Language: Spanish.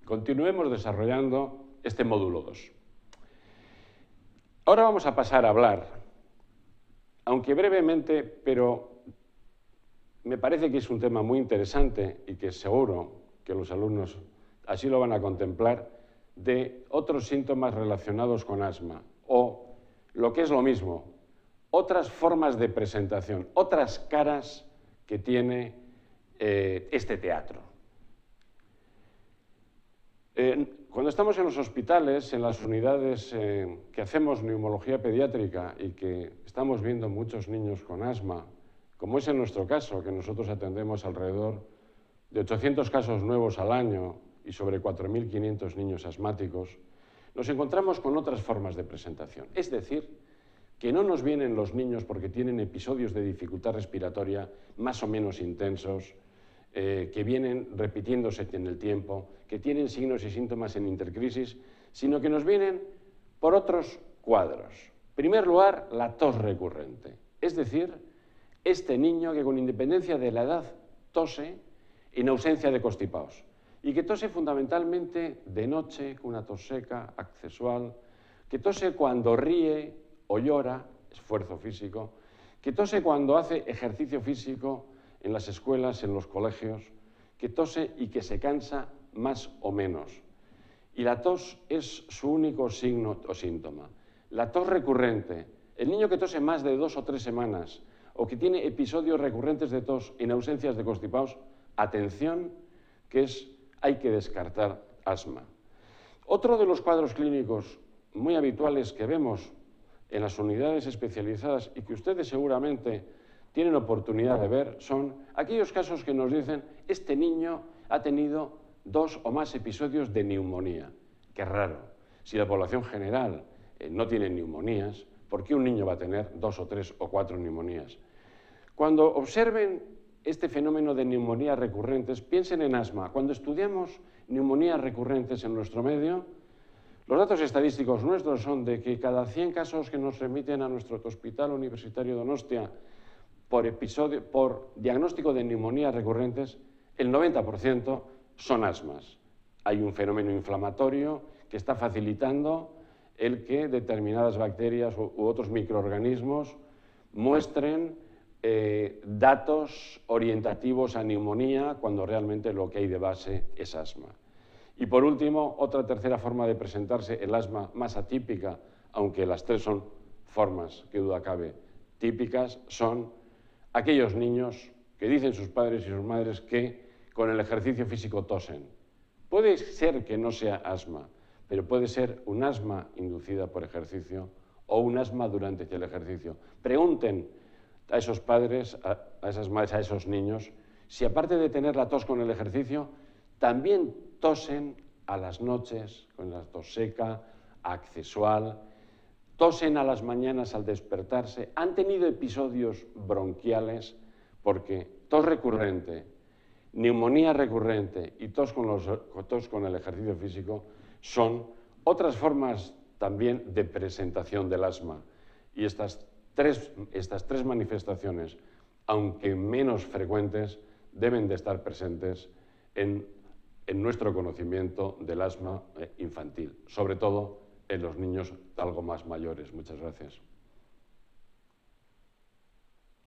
Continuemos desarrollando este módulo 2. Ahora vamos a pasar a hablar, aunque brevemente, pero me parece que es un tema muy interesante y que seguro que los alumnos así lo van a contemplar, de otros síntomas relacionados con asma o, lo que es lo mismo, otras formas de presentación, otras caras que tiene este teatro. Cuando estamos en los hospitales, en las unidades que hacemos neumología pediátrica y que estamos viendo muchos niños con asma, como es en nuestro caso, que nosotros atendemos alrededor de 800 casos nuevos al año y sobre 4.500 niños asmáticos, nos encontramos con otras formas de presentación. Es decir, que no nos vienen los niños porque tienen episodios de dificultad respiratoria más o menos intensos, que vienen repitiéndose en el tiempo, que tienen signos y síntomas en intercrisis, sino que nos vienen por otros cuadros. En primer lugar, la tos recurrente, es decir, este niño que con independencia de la edad tose en ausencia de constipados y que tose fundamentalmente de noche, con una tos seca, accesual, que tose cuando ríe o llora, esfuerzo físico, que tose cuando hace ejercicio físico en las escuelas, en los colegios, que tose y que se cansa más o menos. Y la tos es su único signo o síntoma. La tos recurrente, el niño que tose más de 2 o 3 semanas o que tiene episodios recurrentes de tos en ausencias de constipados, atención, que hay que descartar asma. Otro de los cuadros clínicos muy habituales que vemos en las unidades especializadas y que ustedes seguramente tienen oportunidad de ver son aquellos casos que nos dicen este niño ha tenido 2 o más episodios de neumonía. Qué raro. Si la población general no tiene neumonías, ¿por qué un niño va a tener 2 o 3 o 4 neumonías? Cuando observen este fenómeno de neumonías recurrentes, piensen en asma. Cuando estudiamos neumonías recurrentes en nuestro medio, los datos estadísticos nuestros son de que cada 100 casos que nos remiten a nuestro Hospital Universitario Donostia por diagnóstico de neumonías recurrentes, el 90% son asmas. Hay un fenómeno inflamatorio que está facilitando el que determinadas bacterias u otros microorganismos muestren datos orientativos a neumonía cuando realmente lo que hay de base es asma. Y por último, otra tercera forma de presentarse el asma más atípica, aunque las tres son formas, que duda cabe, típicas, son aquellos niños que dicen sus padres y sus madres que con el ejercicio físico tosen. Puede ser que no sea asma, pero puede ser un asma inducida por ejercicio o un asma durante el ejercicio. Pregunten a esos padres, a esas madres, a esos niños, si aparte de tener la tos con el ejercicio, también tosen a las noches con la tos seca, accesual, tosen a las mañanas al despertarse, han tenido episodios bronquiales, porque tos recurrente, neumonía recurrente y tos con el ejercicio físico son otras formas también de presentación del asma. Y estas tres manifestaciones, aunque menos frecuentes, deben de estar presentes en nuestro conocimiento del asma infantil, sobre todo en los niños algo más mayores. Muchas gracias.